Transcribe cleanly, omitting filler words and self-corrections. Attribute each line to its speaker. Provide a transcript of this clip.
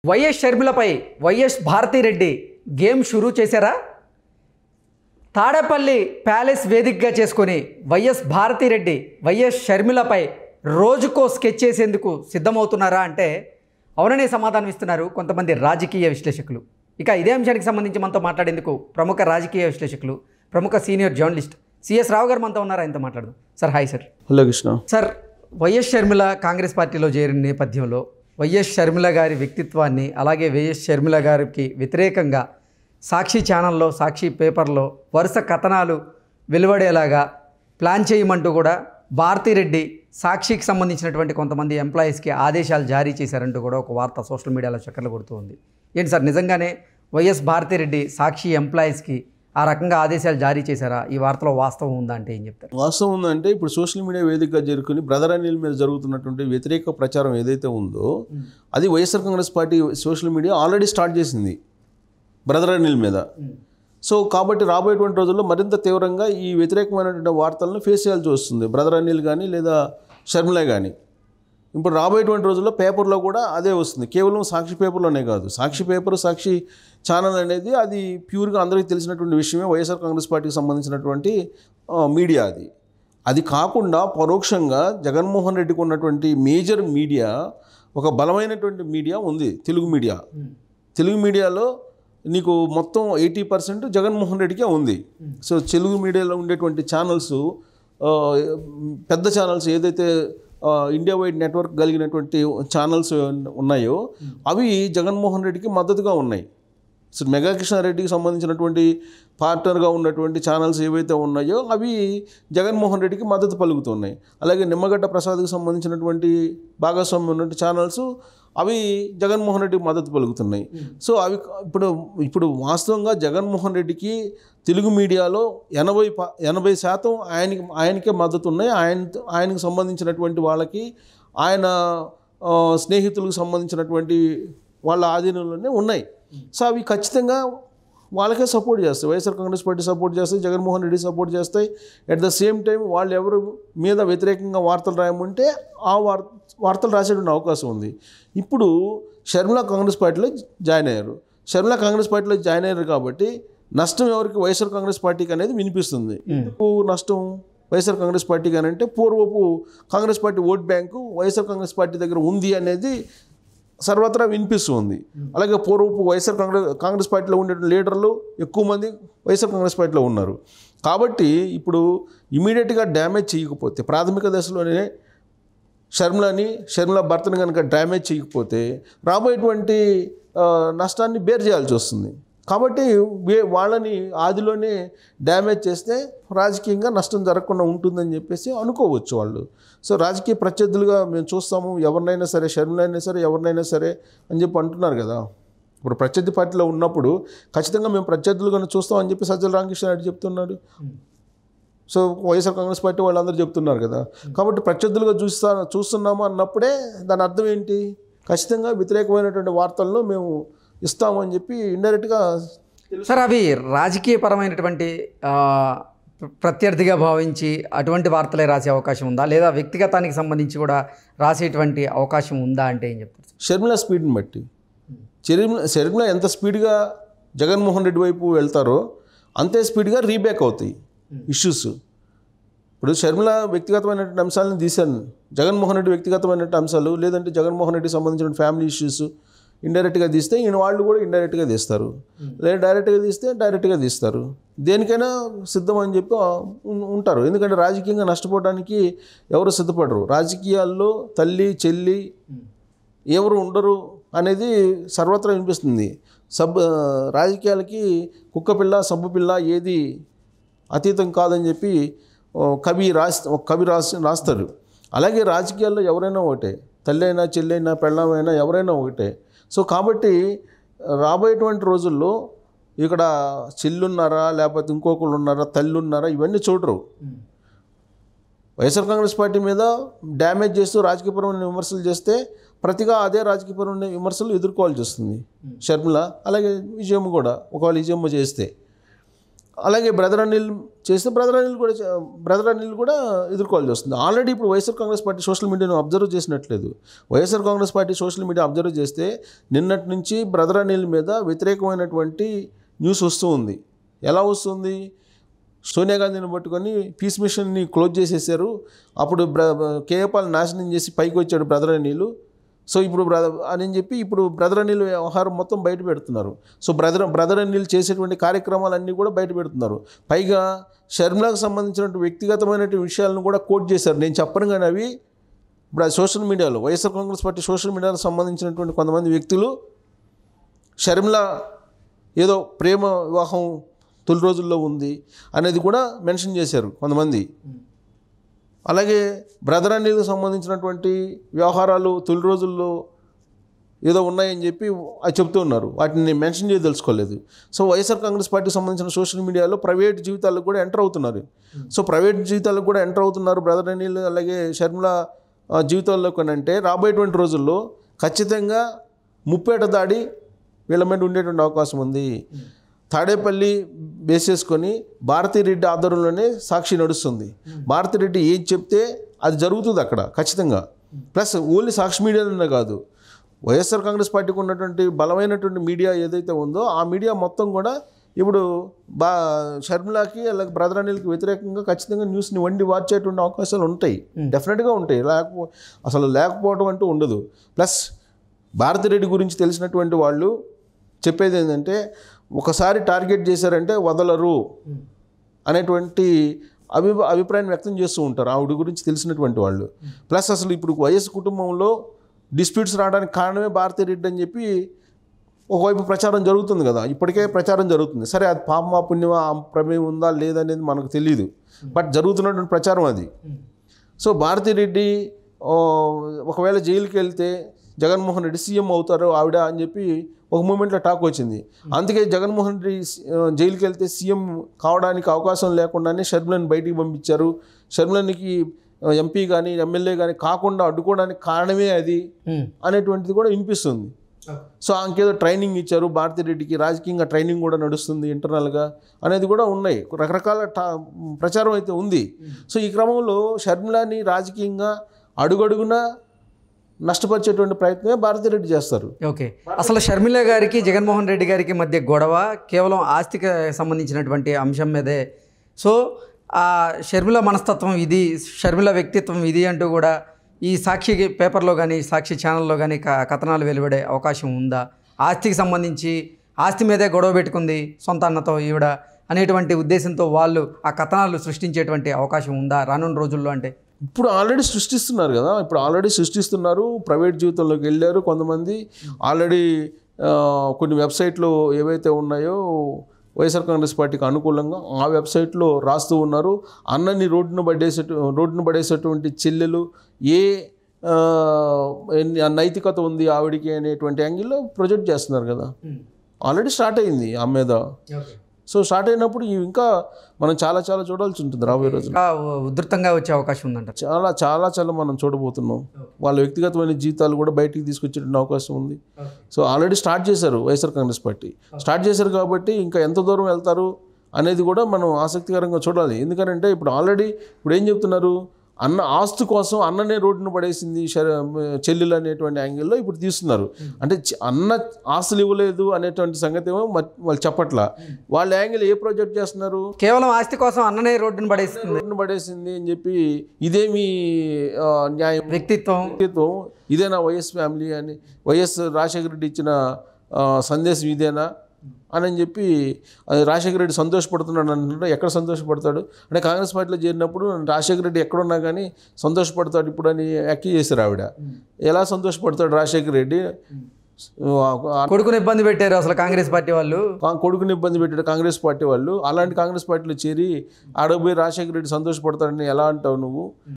Speaker 1: YS షర్మిలపై YS Bharathi Reddy game షురూ చేశారా? Tadepalli palace వేదికగా చేసుకొని వైఎస్ భారతిరెడ్డి వైఎస్ షర్మిలపై రోజుకో స్కెచ్ చేసేందుకు సిద్ధమవుతున్నారా అంటే అవుననే సమాధానం ఇస్తున్నారు కొంతమంది రాజకీయ విశ్లేషకులు. ఇక ఇదే అంశానికి సంబంధించి మనతో మాట్లాడేందుకు ప్రముఖ రాజకీయ విశ్లేషకులు, ప్రముఖ సీనియర్ జర్నలిస్ట్ సిఎస్ రావు గారు మనతో ఉన్నారు. ఆయనతో మాట్లాడదాం. Sir hi sir.
Speaker 2: Hello Krishna.
Speaker 1: Sir, YS Sharmila Congress పార్టీలో చేరిన నేపథ్యంలో వైఎస్ షర్మిల గారి వ్యక్తిత్వాన్ని, అలాగే వైఎస్ షర్మిల గారికి వ్యతిరేకంగా సాక్షి ఛానల్లో, సాక్షి పేపర్లో వరుస కథనాలు వెలువడేలాగా ప్లాన్ చేయమంటూ కూడా భారతిరెడ్డి సాక్షికి సంబంధించినటువంటి కొంతమంది ఎంప్లాయీస్కి ఆదేశాలు జారీ చేశారంటూ కూడా ఒక వార్త సోషల్ మీడియాలో చక్కర్లు కొడుతూ ఉంది. ఏంటి సార్, నిజంగానే వైఎస్ భారతిరెడ్డి సాక్షి ఎంప్లాయీస్కి ఆ రకంగా ఆదేశాలు జారీ చేశారా? ఈ వార్తలో వాస్తవం ఉందా అంటే ఏం చెప్తారు?
Speaker 2: వాస్తవం ఉందంటే ఇప్పుడు సోషల్ మీడియా వేదికగా జరుగుకుని బ్రదర్ అనిల్ మీద జరుగుతున్నటువంటి వ్యతిరేక ప్రచారం ఏదైతే ఉందో అది YSR Congress party social media already start చేసింది బ్రదర్ అనిల్ మీద. సో కాబట్టి రాబోయేటువంటి రోజుల్లో మరింత తీవ్రంగా ఈ వ్యతిరేకమైనటువంటి వార్తలను ఫేస్ చేయాల్సి వస్తుంది బ్రదర్ అనిల్ కానీ లేదా షర్మిల కానీ. ఇప్పుడు రాబోయేటువంటి రోజుల్లో పేపర్లో కూడా అదే వస్తుంది. కేవలం సాక్షి పేపర్లోనే కాదు, సాక్షి పేపర్, సాక్షి ఛానల్ అనేది అది ప్యూర్గా అందరికీ తెలిసినటువంటి విషయమే. వైఎస్ఆర్ కాంగ్రెస్ పార్టీకి సంబంధించినటువంటి మీడియా అది కాకుండా పరోక్షంగా జగన్మోహన్ రెడ్డికి ఉన్నటువంటి మేజర్ మీడియా, ఒక బలమైనటువంటి మీడియా ఉంది, తెలుగు మీడియా. తెలుగు మీడియాలో నీకు మొత్తం 80% జగన్మోహన్ రెడ్డికే ఉంది. సో తెలుగు మీడియాలో ఉండేటువంటి ఛానల్స్, పెద్ద ఛానల్స్ ఏదైతే ఇండియా వైడ్ నెట్వర్క్ కలిగినటువంటి ఛానల్స్ ఉన్నాయో అవి జగన్మోహన్ రెడ్డికి మద్దతుగా ఉన్నాయి. సో మెగా కృష్ణారెడ్డికి సంబంధించినటువంటి పార్ట్నర్గా ఉన్నటువంటి ఛానల్స్ ఏవైతే ఉన్నాయో అవి జగన్మోహన్ రెడ్డికి మద్దతు పలుకుతున్నాయి. అలాగే నిమ్మగడ్డ ప్రసాద్కి సంబంధించినటువంటి భాగస్వామ్యం ఉన్నటువంటి ఛానల్స్ అవి జగన్మోహన్ రెడ్డికి మద్దతు పలుకుతున్నాయి. సో అవి ఇప్పుడు వాస్తవంగా జగన్మోహన్ రెడ్డికి తెలుగు మీడియాలో 80% ఆయనకే మద్దతు ఉన్నాయి. ఆయనకు సంబంధించినటువంటి వాళ్ళకి, ఆయన స్నేహితులకు సంబంధించినటువంటి వాళ్ళ ఆధీనంలోనే ఉన్నాయి. సో అవి ఖచ్చితంగా వాళ్ళకే సపోర్ట్ చేస్తాయి. వైఎస్ఆర్ కాంగ్రెస్ పార్టీ సపోర్ట్ చేస్తాయి, జగన్మోహన్ రెడ్డి సపోర్ట్ చేస్తాయి. అట్ ద సేమ్ టైం వాళ్ళు ఎవరు మీద వ్యతిరేకంగా వార్తలు రాయమంటే ఆ వార్తలు రాసేటువంటి అవకాశం ఉంది. ఇప్పుడు షర్మిల కాంగ్రెస్ పార్టీలో జాయిన్ అయ్యారు. షర్మిల కాంగ్రెస్ పార్టీలో జాయిన్ అయ్యారు కాబట్టి నష్టం ఎవరికి? వైఎస్ఆర్ కాంగ్రెస్ పార్టీకి అనేది వినిపిస్తుంది. నష్టం వైఎస్ఆర్ కాంగ్రెస్ పార్టీకి అని అంటే పూర్వపు Congress party vote bank YSR Congress party దగ్గర ఉంది అనేది సర్వత్రా వినిపిస్తుంది. అలాగే పూర్వపు వైఎస్ఆర్ కాంగ్రెస్ పార్టీలో ఉండే లీడర్లు ఎక్కువ మంది వైఎస్ఆర్ కాంగ్రెస్ పార్టీలో ఉన్నారు. కాబట్టి ఇప్పుడు ఇమీడియట్గా డ్యామేజ్ చేయకపోతే, ప్రాథమిక దశలోనే షర్మిల భర్తను కనుక డ్యామేజ్ చేయకపోతే రాబోయేటువంటి నష్టాన్ని బేర్ చేయాల్సి వస్తుంది. కాబట్టి వాళ్ళని ఆదిలోనే డ్యామేజ్ చేస్తే రాజకీయంగా నష్టం జరగకుండా ఉంటుందని చెప్పేసి అనుకోవచ్చు వాళ్ళు. సో రాజకీయ ప్రత్యర్థులుగా మేము చూస్తాము, ఎవరినైనా సరే, షర్మిల అయినా సరే, ఎవరినైనా సరే అని చెప్పి అంటున్నారు కదా. ఇప్పుడు ప్రత్యర్థి పార్టీలో ఉన్నప్పుడు ఖచ్చితంగా మేము ప్రత్యర్థులుగానే చూస్తాం అని చెప్పి సజ్జల రామకృష్ణారెడ్డి చెప్తున్నాడు. సో వైఎస్ఆర్ కాంగ్రెస్ పార్టీ వాళ్ళందరూ చెప్తున్నారు కదా. కాబట్టి ప్రత్యర్థులుగా చూస్తున్నాము అన్నప్పుడే దాని అర్థం ఏంటి? ఖచ్చితంగా వ్యతిరేకమైనటువంటి వార్తలను మేము ఇస్తాము అని చెప్పి ఇండైరెక్ట్గా.
Speaker 1: సార్, అవి రాజకీయపరమైనటువంటి ప్రత్యర్థిగా భావించి అటువంటి వార్తలే రాసే అవకాశం ఉందా, లేదా వ్యక్తిగతానికి సంబంధించి కూడా రాసేటువంటి అవకాశం ఉందా అంటే ఏం చెప్తారు?
Speaker 2: షర్మిల స్పీడ్ని బట్టి, షర్మిల ఎంత స్పీడ్గా జగన్మోహన్ రెడ్డి వైపు వెళ్తారో అంతే స్పీడ్గా రీబ్యాక్ అవుతాయి ఇష్యూస్. ఇప్పుడు షర్మిల వ్యక్తిగతమైనటువంటి అంశాలను తీశాను, జగన్మోహన్ రెడ్డి వ్యక్తిగతమైనటువంటి అంశాలు, లేదంటే జగన్మోహన్ రెడ్డికి సంబంధించిన ఫ్యామిలీ ఇష్యూస్ ఇండైరెక్ట్గా తీస్తే ఈయన వాళ్ళు కూడా ఇండైరెక్ట్గా తీస్తారు, లేదా డైరెక్ట్గా తీస్తే డైరెక్ట్గా తీస్తారు. దేనికైనా సిద్ధం అని చెప్పి ఉంటారు. ఎందుకంటే రాజకీయంగా నష్టపోవడానికి ఎవరు సిద్ధపడరు. రాజకీయాల్లో తల్లి చెల్లి ఎవరు ఉండరు అనేది సర్వత్రా వినిపిస్తుంది. రాజకీయాలకి కుక్కపిల్ల సబ్బు పిల్ల ఏది అతీతం కాదని చెప్పి కవి రాస్తాడు. అలాగే రాజకీయాల్లో ఎవరైనా ఒకటే, తల్లి అయినా చెల్లి అయినా పెళ్ళమైనా ఎవరైనా ఒకటే. సో కాబట్టి రాబోయేటువంటి రోజుల్లో ఇక్కడ చెల్లున్నారా, లేకపోతే ఇంకొకళ్ళు ఉన్నారా, తల్లి ఉన్నారా, ఇవన్నీ చూడరు. వైఎస్ఆర్ కాంగ్రెస్ పార్టీ మీద డ్యామేజ్ చేస్తూ రాజకీయపరమైన విమర్శలు చేస్తే ప్రతిగా అదే రాజకీయపరమైన విమర్శలు ఎదుర్కోవాల్సి వస్తుంది షర్మిల. అలాగే విజయమ్మ కూడా, ఒకవేళ విజయమ్మ చేస్తే. అలాగే బ్రదర్ అనిల్ చేస్తే బ్రదర్ అనిల్ కూడా ఎదుర్కోవాల్సి వస్తుంది. ఆల్రెడీ ఇప్పుడు వైఎస్ఆర్ కాంగ్రెస్ పార్టీ సోషల్ మీడియాను అబ్జర్వ్ చేసినట్లేదు. YSR Congress party social media observe చేస్తే నిన్నటి నుంచి బ్రదర్ అనిల్ మీద వ్యతిరేకమైనటువంటి న్యూస్ వస్తూ ఉంది. ఎలా వస్తుంది? సోనియా గాంధీని పట్టుకొని పీస్ మిషన్ని క్లోజ్ చేసేసారు, అప్పుడు కేఏపాల్ నాశనం చేసి పైకి వచ్చాడు బ్రదర్ అనిల్. సో ఇప్పుడు అని చెప్పి ఇప్పుడు బ్రదర్ అనిల్ వ్యవహారం మొత్తం బయట పెడుతున్నారు. సో బ్రదర్ అనిల్ చేసేటువంటి కార్యక్రమాలన్నీ కూడా బయట పెడుతున్నారు. పైగా షర్మిలాకు సంబంధించినటువంటి వ్యక్తిగతమైనటువంటి విషయాలను కూడా కోట్ చేశారు. నేను చెప్పను కానీ అవి ఇప్పుడు సోషల్ మీడియాలో వైఎస్ఆర్ కాంగ్రెస్ పార్టీ సోషల్ మీడియాకు సంబంధించినటువంటి కొంతమంది వ్యక్తులు షర్మిల ఏదో ప్రేమ వివాహం తొలి రోజుల్లో ఉంది అనేది కూడా మెన్షన్ చేశారు కొంతమంది. అలాగే బ్రదర్ అనిల్కి సంబంధించినటువంటి వ్యవహారాలు తొలి రోజుల్లో ఏదో ఉన్నాయని చెప్పి అది చెప్తూ ఉన్నారు. వాటిని నేను మెన్షన్ చేయదలుచుకోలేదు. సో వైఎస్ఆర్ కాంగ్రెస్ పార్టీకి సంబంధించిన సోషల్ మీడియాలో ప్రైవేట్ జీవితాలకు కూడా ఎంటర్ అవుతున్నారు. సో ప్రైవేట్ జీవితాలకు కూడా ఎంటర్ అవుతున్నారు బ్రదర్ అనిల్ అలాగే షర్మిల జీవితాల్లో అంటే రాబోయేటువంటి రోజుల్లో ఖచ్చితంగా ముప్పేట దాడి వీళ్ళ మీద ఉండేటువంటి అవకాశం ఉంది. తాడేపల్లి బేస్ చేసుకొని భారతిరెడ్డి ఆధ్వర్యంలోనే సాక్షి నడుస్తుంది. భారతిరెడ్డి ఏం చెప్తే అది జరుగుతుంది అక్కడ ఖచ్చితంగా. ప్లస్ ఓన్లీ సాక్షి మీడియాలోనే కాదు, వైఎస్ఆర్ కాంగ్రెస్ పార్టీకి ఉన్నటువంటి బలమైనటువంటి మీడియా ఏదైతే ఉందో ఆ మీడియా మొత్తం కూడా ఇప్పుడు షర్మిలాకి అలాగే బ్రదర్ అనిల్కి వ్యతిరేకంగా ఖచ్చితంగా న్యూస్ని వండి వార్చేటువంటి అవకాశాలు ఉంటాయి, డెఫినెట్గా ఉంటాయి. అసలు లేకపోవడం అంటూ ఉండదు. ప్లస్ భారతిరెడ్డి గురించి తెలిసినటువంటి వాళ్ళు చెప్పేది ఏంటంటే ఒకసారి టార్గెట్ చేశారంటే వదలరు అనేటువంటి అభిప్రాయం వ్యక్తం చేస్తూ ఉంటారు ఆవిడ గురించి తెలిసినటువంటి వాళ్ళు. ప్లస్ అసలు ఇప్పుడు వైఎస్ కుటుంబంలో డిస్ప్యూట్స్ రావడానికి కారణమే భారతిరెడ్డి అని చెప్పి ఒకవైపు ప్రచారం జరుగుతుంది కదా, ఇప్పటికే ప్రచారం జరుగుతుంది. సరే అది పాపమా పుణ్యమా ప్రమేయం ఉందా లేదనేది మనకు తెలియదు, బట్ జరుగుతున్నటువంటి ప్రచారం అది. సో భారతిరెడ్డి ఒకవేళ జైలుకి వెళ్తే జగన్మోహన్ రెడ్డి సీఎం అవుతారు ఆవిడ అని చెప్పి ఒక మూమెంట్లో టాక్ వచ్చింది. అందుకే జగన్మోహన్ రెడ్డి జైలుకి వెళ్తే సీఎం కావడానికి అవకాశం లేకుండానే షర్మిలను బయటికి పంపించారు. షర్మిలనికి ఎంపీ కానీ ఎమ్మెల్యే కానీ కాకుండా అడ్డుకోవడానికి కారణమే అది అనేటువంటిది కూడా వినిపిస్తుంది. సో ఆమెకేదో ట్రైనింగ్ ఇచ్చారు భారతిరెడ్డికి, రాజకీయంగా ట్రైనింగ్ కూడా నడుస్తుంది ఇంటర్నల్గా అనేది కూడా ఉన్నాయి, రకరకాల ప్రచారం అయితే ఉంది. సో ఈ క్రమంలో షర్మిలని రాజకీయంగా అడుగడుగునా నష్టపరిచేటువంటి ప్రయత్నమే భారతిరెడ్డి చేస్తారు.
Speaker 1: ఓకే, అసలు షర్మిల గారికి జగన్మోహన్ రెడ్డి గారికి మధ్య గొడవ కేవలం ఆస్తికి సంబంధించినటువంటి అంశం మీదే. సో ఆ షర్మిల మనస్తత్వం ఇది, షర్మిల వ్యక్తిత్వం ఇది అంటూ కూడా ఈ సాక్షి పేపర్లో కానీ సాక్షి ఛానల్లో కానీ కథనాలు వెలువడే అవకాశం ఉందా? ఆస్తికి సంబంధించి ఆస్తి మీదే గొడవ పెట్టుకుంది సొంత అన్నతో ఈవిడ అనేటువంటి ఉద్దేశంతో వాళ్ళు ఆ కథనాలు సృష్టించేటువంటి అవకాశం ఉందా రానున్న రోజుల్లో? అంటే
Speaker 2: ఇప్పుడు ఆల్రెడీ సృష్టిస్తున్నారు కదా, ప్రైవేట్ జీవితంలోకి వెళ్ళారు కొంతమంది. ఆల్రెడీ కొన్ని వెబ్సైట్లు ఏవైతే ఉన్నాయో వైఎస్ఆర్ కాంగ్రెస్ పార్టీకి అనుకూలంగా ఆ వెబ్సైట్లో రాస్తూ ఉన్నారు. అన్నని రోడ్డును పడేసేటువంటి చెల్లెలు ఏ నైతికత ఉంది ఆవిడికి అనేటువంటి యాంగిల్లో ప్రొజెక్ట్ చేస్తున్నారు కదా. ఆల్రెడీ స్టార్ట్ అయింది ఆ మీద. సో స్టార్ట్ అయినప్పుడు ఇంకా మనం చాలా చూడాల్సి ఉంటుంది రాబోయే రోజులు.
Speaker 1: ఉధృతంగా వచ్చే అవకాశం ఉందంట.
Speaker 2: చాలా మనం చూడబోతున్నాం. వాళ్ళ వ్యక్తిగతమైన జీవితాలు కూడా బయటికి తీసుకొచ్చేటువంటి అవకాశం ఉంది. సో ఆల్రెడీ స్టార్ట్ చేశారు వైఎస్ఆర్ కాంగ్రెస్ పార్టీ, స్టార్ట్ చేశారు కాబట్టి ఇంకా ఎంత దూరం వెళ్తారు అనేది కూడా మనం ఆసక్తికరంగా చూడాలి. ఎందుకంటే ఇప్పుడు ఆల్రెడీ ఏం చెప్తున్నారు, అన్న ఆస్తి కోసం అన్ననే రోడ్డును పడేసింది చెల్లెలు అనేటువంటి యాంగిల్లో ఇప్పుడు తీస్తున్నారు. అంటే అన్న ఆస్తులు ఇవ్వలేదు అనేటువంటి సంగతి ఏమో వాళ్ళు చెప్పట్లా. వాళ్ళ యాంగిల్ ఏ ప్రాజెక్ట్ చేస్తున్నారు,
Speaker 1: కేవలం ఆస్తి కోసం అన్ననే రోడ్డును పడేసింది
Speaker 2: అని చెప్పి ఇదేమి న్యాయం? వ్యక్తిత్వం ఇదేనా వైఎస్ ఫ్యామిలీ అని, వైఎస్ రాజశేఖర రెడ్డి ఇచ్చిన సందేశం ఇదేనా అని చెప్పి రాజశేఖర రెడ్డి సంతోషపడుతున్నాడు అంటే ఎక్కడ సంతోషపడతాడు అంటే కాంగ్రెస్ పార్టీలో చేరినప్పుడు రాజశేఖర రెడ్డి ఎక్కడున్నా కానీ సంతోషపడతాడు ఇప్పుడు అని వ్యాఖ్య చేశారు ఆవిడ. ఎలా సంతోషపడతాడు రాజశేఖర రెడ్డి?
Speaker 1: కొడుకుని ఇబ్బంది పెట్టారు అసలు కాంగ్రెస్ పార్టీ వాళ్ళు,
Speaker 2: కొడుకుని ఇబ్బంది పెట్టారు కాంగ్రెస్ పార్టీ వాళ్ళు. అలాంటి కాంగ్రెస్ పార్టీలో చేరి ఆడపోయి రాజశేఖర రెడ్డి సంతోషపడతాడని ఎలా అంటావు నువ్వు?